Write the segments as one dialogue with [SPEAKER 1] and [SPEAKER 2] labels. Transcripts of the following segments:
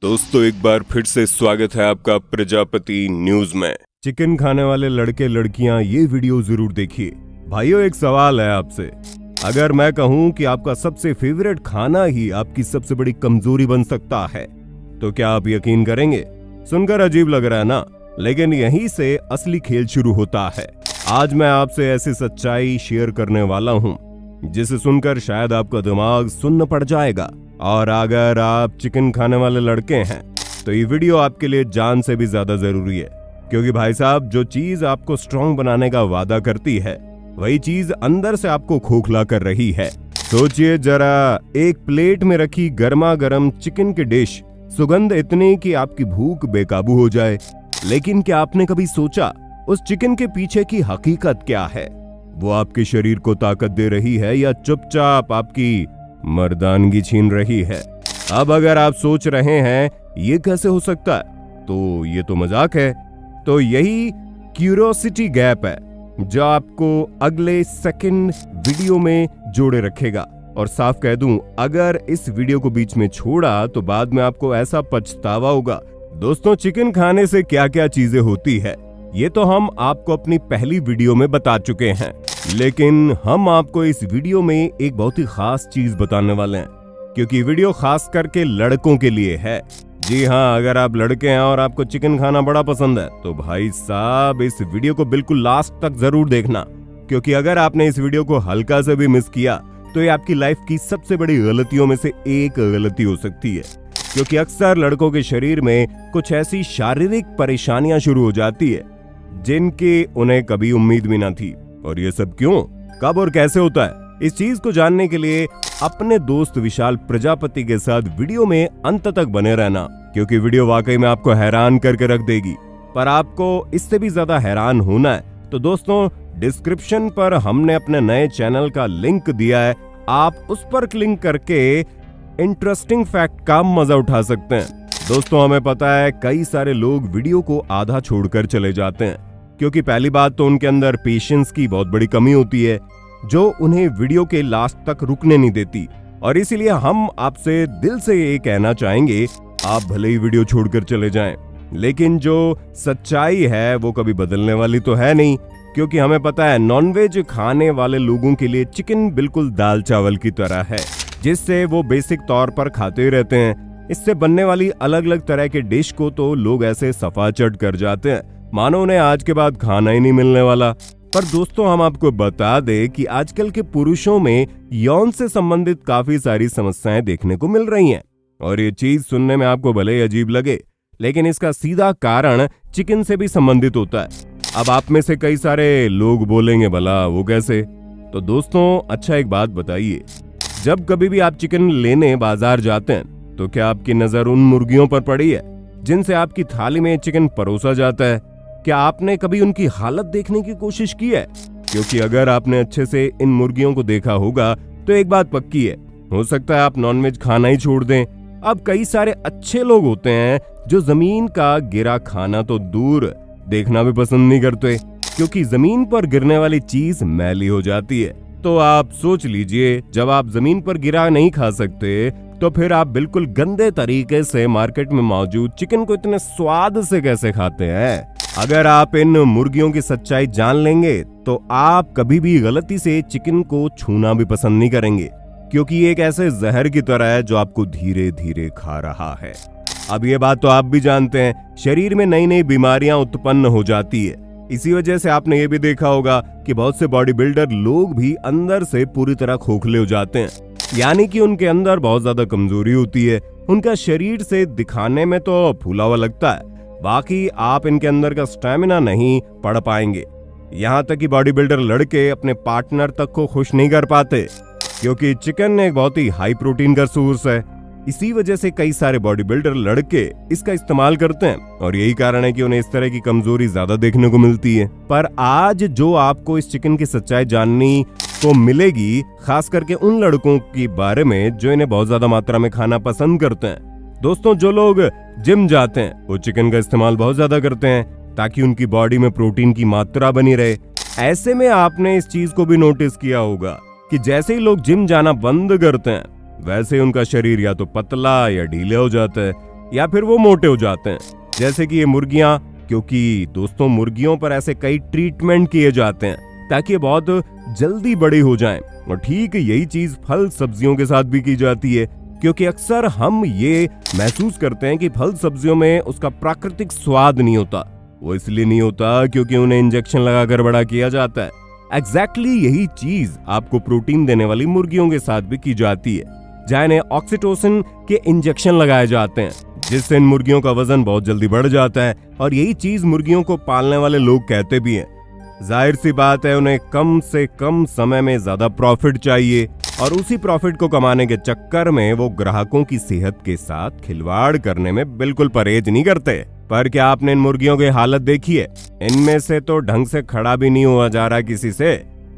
[SPEAKER 1] दोस्तों एक बार फिर से स्वागत है आपका प्रजापति न्यूज में। चिकन खाने वाले लड़के लड़कियां ये वीडियो जरूर देखिए। भाइयों एक सवाल है आपसे, अगर मैं कहूं कि आपका सबसे फेवरेट खाना ही आपकी सबसे बड़ी कमजोरी बन सकता है तो क्या आप यकीन करेंगे? सुनकर अजीब लग रहा है ना, लेकिन यहीं से असली खेल शुरू होता है। आज मैं आपसे ऐसी सच्चाई शेयर करने वाला हूं जिसे सुनकर शायद आपका दिमाग सुन्न पड़ जाएगा। और अगर आप चिकन खाने वाले लड़के हैं तो ये वीडियो आपके लिए जान से भी ज्यादा जरूरी है, क्योंकि भाई साहब जो चीज आपको स्ट्रांग बनाने का वादा करती है वही चीज अंदर से आपको खोखला कर रही है। सोचिए जरा, एक प्लेट में रखी गर्मा गर्म चिकन की डिश, सुगंध इतनी कि आपकी भूख बेकाबू हो जाए। लेकिन क्या आपने कभी सोचा उस चिकन के पीछे की हकीकत क्या है? वो आपके शरीर को ताकत दे रही है या चुपचाप आपकी मर्दानगी छीन रही है? अब अगर आप सोच रहे हैं ये कैसे हो सकता है, तो ये तो मजाक है। तो यही क्यूरियोसिटी गैप है जो आपको अगले सेकंड वीडियो में जोड़े रखेगा। और साफ कह दूं, अगर इस वीडियो को बीच में छोड़ा तो बाद में आपको ऐसा पछतावा होगा। दोस्तों चिकन खाने से क्या क्या चीजें होती है ये तो हम आपको अपनी पहली वीडियो में बता चुके हैं, लेकिन हम आपको इस वीडियो में एक बहुत ही खास चीज बताने वाले हैं, क्योंकि वीडियो खास करके लड़कों के लिए है। जी हाँ, अगर आप लड़के हैं और आपको चिकन खाना बड़ा पसंद है तो भाई साहब इस वीडियो को बिल्कुल लास्ट तक जरूर देखना, क्योंकि अगर आपने इस वीडियो को हल्का से भी मिस किया तो ये आपकी लाइफ की सबसे बड़ी गलतियों में से एक गलती हो सकती है। क्योंकि अक्सर लड़कों के शरीर में कुछ ऐसी शारीरिक परेशानियां शुरू हो जाती है जिनकी उन्हें कभी उम्मीद भी ना थी। और ये सब क्यों, कब और कैसे होता है, इस चीज को जानने के लिए अपने दोस्त विशाल प्रजापति के साथ वीडियो में अंत तक बने रहना, क्योंकि वीडियो वाकई में आपको हैरान करके रख देगी। पर आपको इससे भी ज्यादा हैरान होना है तो दोस्तों डिस्क्रिप्शन पर हमने अपने नए चैनल का लिंक दिया है, आप उस पर क्लिक करके इंटरेस्टिंग फैक्ट का मजा उठा सकते हैं। दोस्तों हमें पता है कई सारे लोग वीडियो को आधा छोड़कर चले जाते हैं, क्योंकि पहली बात तो उनके अंदर पेशेंस की बहुत बड़ी कमी होती है जो उन्हें वीडियो के लास्ट तक रुकने नहीं देती। और इसीलिए हम आपसे दिल से ये कहना चाहेंगे, आप भले ही वीडियो छोड़कर चले जाएं, लेकिन जो सच्चाई है वो कभी बदलने वाली तो है नहीं। क्योंकि हमें पता है नॉनवेज खाने वाले लोगों के लिए चिकन बिल्कुल दाल चावल की तरह है, जिससे वो बेसिक तौर पर खाते रहते हैं। इससे बनने वाली अलग अलग तरह के डिश को तो लोग ऐसे सफा चट कर जाते हैं मानो उन्हें आज के बाद खाना ही नहीं मिलने वाला। पर दोस्तों हम आपको बता दें कि आजकल के पुरुषों में यौन से संबंधित काफी सारी समस्याएं देखने को मिल रही हैं। और ये चीज सुनने में आपको भले ही अजीब लगे, लेकिन इसका सीधा कारण चिकन से भी संबंधित होता है। अब आप में से कई सारे लोग बोलेंगे भला वो कैसे? तो दोस्तों अच्छा एक बात बताइए, जब कभी भी आप चिकन लेने बाजार जाते हैं तो क्या आपकी नजर उन मुर्गियों पर पड़ी है जिनसे आपकी थाली में चिकन परोसा जाता है? क्या आपने कभी उनकी हालत देखने की कोशिश की है? क्योंकि अगर आपने अच्छे से इन मुर्गियों को देखा होगा तो एक बात पक्की है, हो सकता है आप नॉनवेज खाना ही छोड़ दें। अब कई सारे अच्छे लोग होते हैं जो जमीन का गिरा खाना तो दूर देखना भी पसंद नहीं करते, क्योंकि जमीन पर गिरने वाली चीज मैली हो जाती है। तो आप सोच लीजिए, जब आप जमीन पर गिरा नहीं खा सकते तो फिर आप बिल्कुल गंदे तरीके से मार्केट में मौजूद चिकन को इतने स्वाद से कैसे खाते हैं? अगर आप इन मुर्गियों की सच्चाई जान लेंगे तो आप कभी भी गलती से चिकन को छूना भी पसंद नहीं करेंगे, क्योंकि ये एक ऐसे जहर की तरह है जो आपको धीरे धीरे खा रहा है। अब ये बात तो आप भी जानते हैं, शरीर में नई नई बीमारियां उत्पन्न हो जाती है। इसी वजह से आपने ये भी देखा होगा कि बहुत से बॉडी बिल्डर लोग भी अंदर से पूरी तरह खोखले हो जाते हैं, यानी कि उनके अंदर बहुत ज्यादा कमजोरी होती है। उनका शरीर से दिखाने में तो फूला हुआ लगता है, बाकी आप इनके अंदर का स्टैमिना नहीं पढ़ पाएंगे। यहाँ तक कि बॉडी बिल्डर लड़के अपने पार्टनर तक को खुश नहीं कर पाते, क्योंकि चिकन एक बहुत ही हाई प्रोटीन का सोर्स है। इसी वजह से कई सारे बॉडी बिल्डर लड़के इसका इस्तेमाल करते हैं, और यही कारण है कि उन्हें इस तरह की कमजोरी ज्यादा देखने को मिलती है। पर आज जो आपको इस चिकन की सच्चाई जाननी को मिलेगी, खास करके उन लड़कों के बारे में जो इन्हें बहुत ज्यादा मात्रा में खाना पसंद करते हैं। दोस्तों जो लोग जिम जाते हैं वो चिकन का इस्तेमाल बहुत ज्यादा करते हैं ताकि उनकी बॉडी में प्रोटीन की मात्रा बनी रहे। ऐसे में आपने इस चीज को भी नोटिस किया होगा कि जैसे ही लोग जिम जाना बंद करते हैं वैसे उनका शरीर या तो पतला या ढीले हो जाता है। या फिर वो मोटे हो जाते हैं। जैसे कि ये मुर्गियां, क्योंकि दोस्तों मुर्गियों पर ऐसे कई ट्रीटमेंट किए जाते हैं ताकि ये बहुत जल्दी बड़ी हो जाएं। और ठीक यही चीज फल सब्जियों के साथ भी की जाती है, क्योंकि अक्सर हम ये महसूस करते हैं कि फल सब्जियों में उसका प्राकृतिक स्वाद नहीं होता। वो इसलिए नहीं होता क्योंकि उन्हें इंजेक्शन लगाकर बड़ा किया जाता है। एग्जैक्टली यही चीज आपको प्रोटीन देने वाली मुर्गियों के साथ भी की जाती है, जहां इन्हें ऑक्सीटोसिन के इंजेक्शन लगाए जाते हैं, जिससे इन मुर्गियों का वजन बहुत जल्दी बढ़ जाता है। और यही चीज मुर्गियों को पालने वाले लोग कहते भी हैं। जाहिर सी बात है, उन्हें कम से कम समय में ज्यादा प्रॉफिट चाहिए, और उसी प्रॉफिट को कमाने के चक्कर में वो ग्राहकों की सेहत के साथ खिलवाड़ करने में बिल्कुल परहेज नहीं करते। पर क्या आपने इन मुर्गियों की हालत देखी है? इनमें से तो ढंग से खड़ा भी नहीं हुआ जा रहा किसी से।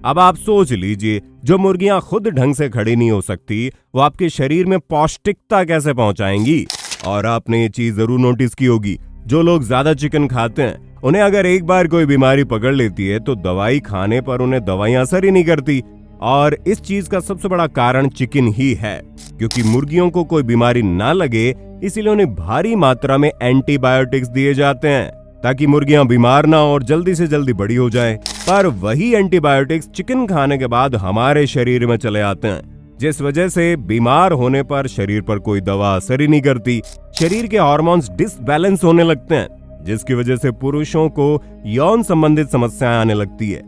[SPEAKER 1] अब आप सोच लीजिए, जो मुर्गियां खुद ढंग से खड़ी नहीं हो सकती, वो आपके शरीर में पौष्टिकता कैसे पहुंचाएंगी? और आपने ये चीज जरूर नोटिस की होगी, जो लोग ज्यादा चिकन खाते हैं, उन्हें अगर एक बार कोई बीमारी पकड़ लेती है तो दवाई खाने पर उन्हें दवाई असर ही नहीं करती। और इस चीज का सबसे बड़ा कारण चिकन ही है, क्योंकि मुर्गियों को कोई बीमारी ना लगे, इसीलिए उन्हें भारी मात्रा में एंटीबायोटिक्स दिए जाते हैं ताकि मुर्गियां बीमार ना हो और जल्दी से जल्दी बड़ी हो जाएं। पर वही एंटीबायोटिक्स चिकन खाने के बाद हमारे शरीर में चले आते हैं, जिस वजह से बीमार होने पर शरीर पर कोई दवा असर ही नहीं करती। शरीर के हार्मोन्स डिसबैलेंस होने लगते हैं, जिसकी वजह से पुरुषों को यौन संबंधित समस्याएं आने लगती है।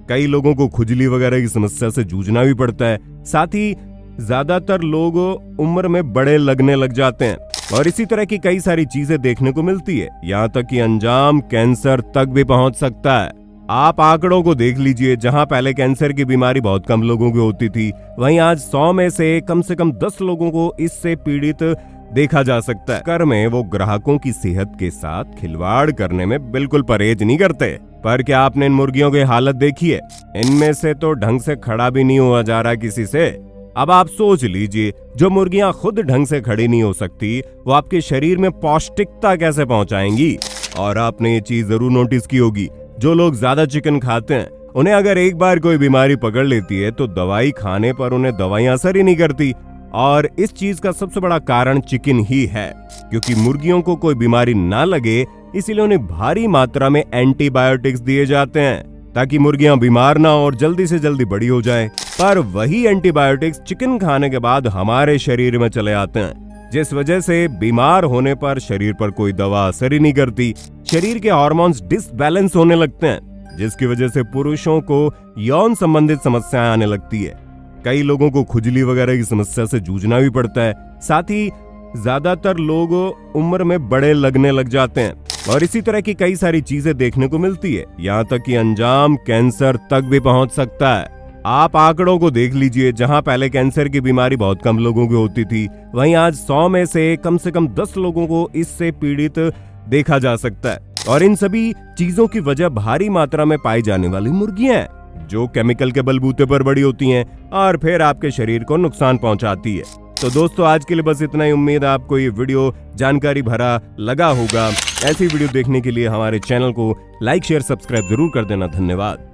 [SPEAKER 1] कई लोगों को खुजली वगैरह की समस्या से जूझना भी पड़ता है। साथ ही ज्यादातर लोग उम्र में बड़े लगने लग जाते हैं, और इसी तरह की कई सारी चीजें देखने को मिलती है। यहाँ तक कि अंजाम कैंसर तक भी पहुंच सकता है। आप आंकड़ों को देख लीजिए, जहां पहले कैंसर की बीमारी बहुत कम लोगों को होती थी, वहीं आज 100 में से कम 10 लोगों को इससे पीड़ित देखा जा सकता है। कर में वो ग्राहकों की सेहत के साथ खिलवाड़ करने में बिल्कुल परहेज नहीं करते। पर क्या आपने इन मुर्गियों की हालत देखी है? इनमें से तो ढंग से खड़ा भी नहीं हुआ जा रहा किसी से। अब आप सोच लीजिए, जो मुर्गियां खुद ढंग से खड़ी नहीं हो सकती, वो आपके शरीर में पौष्टिकता कैसे पहुंचाएंगी? और आपने ये चीज जरूर नोटिस की होगी, जो लोग ज्यादा चिकन खाते हैं, उन्हें अगर एक बार कोई बीमारी पकड़ लेती है तो दवाई खाने पर उन्हें दवाइयां असर ही नहीं करती। और इस चीज का सबसे बड़ा कारण चिकन ही है, क्योंकि मुर्गियों को कोई बीमारी ना लगे, इसीलिए उन्हें भारी मात्रा में एंटीबायोटिक्स दिए जाते हैं ताकि मुर्गियां बीमार ना हो और जल्दी से जल्दी बड़ी हो जाएं। पर वही एंटीबायोटिक्स चिकन खाने के बाद हमारे शरीर में चले आते हैं, जिस वजह से बीमार होने पर शरीर पर कोई दवा असर ही नहीं करती। शरीर के हार्मोन्स डिसबैलेंस होने लगते हैं, जिसकी वजह से पुरुषों को यौन संबंधित समस्याएं आने लगती है। कई लोगों को खुजली वगैरह की समस्या से जूझना भी पड़ता है। साथ ही ज्यादातर लोग उम्र में बड़े लगने लग जाते हैं, और इसी तरह की कई सारी चीजें देखने को मिलती है। यहाँ तक कि अंजाम कैंसर तक भी पहुंच सकता है। आप आंकड़ों को देख लीजिए, जहां पहले कैंसर की बीमारी बहुत कम लोगों को होती थी, वहीं आज 100 में से कम 10 लोगों को इससे पीड़ित देखा जा सकता है। और इन सभी चीजों की वजह भारी मात्रा में पाई जाने वाली मुर्गियां हैं, जो केमिकल के बलबूते पर बड़ी होती हैं और फिर आपके शरीर को नुकसान पहुंचाती है। तो दोस्तों, आज के लिए बस इतना ही। उम्मीद है आपको ये वीडियो जानकारी भरा लगा होगा। ऐसी वीडियो देखने के लिए हमारे चैनल को लाइक शेयर सब्सक्राइब जरूर कर देना। धन्यवाद।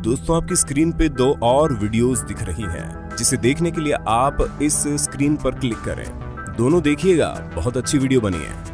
[SPEAKER 2] दोस्तों, आपकी स्क्रीन पे 2 और वीडियोस दिख रही हैं, जिसे देखने के लिए आप इस स्क्रीन पर क्लिक करें। दोनों देखिएगा, बहुत अच्छी वीडियो बनी है।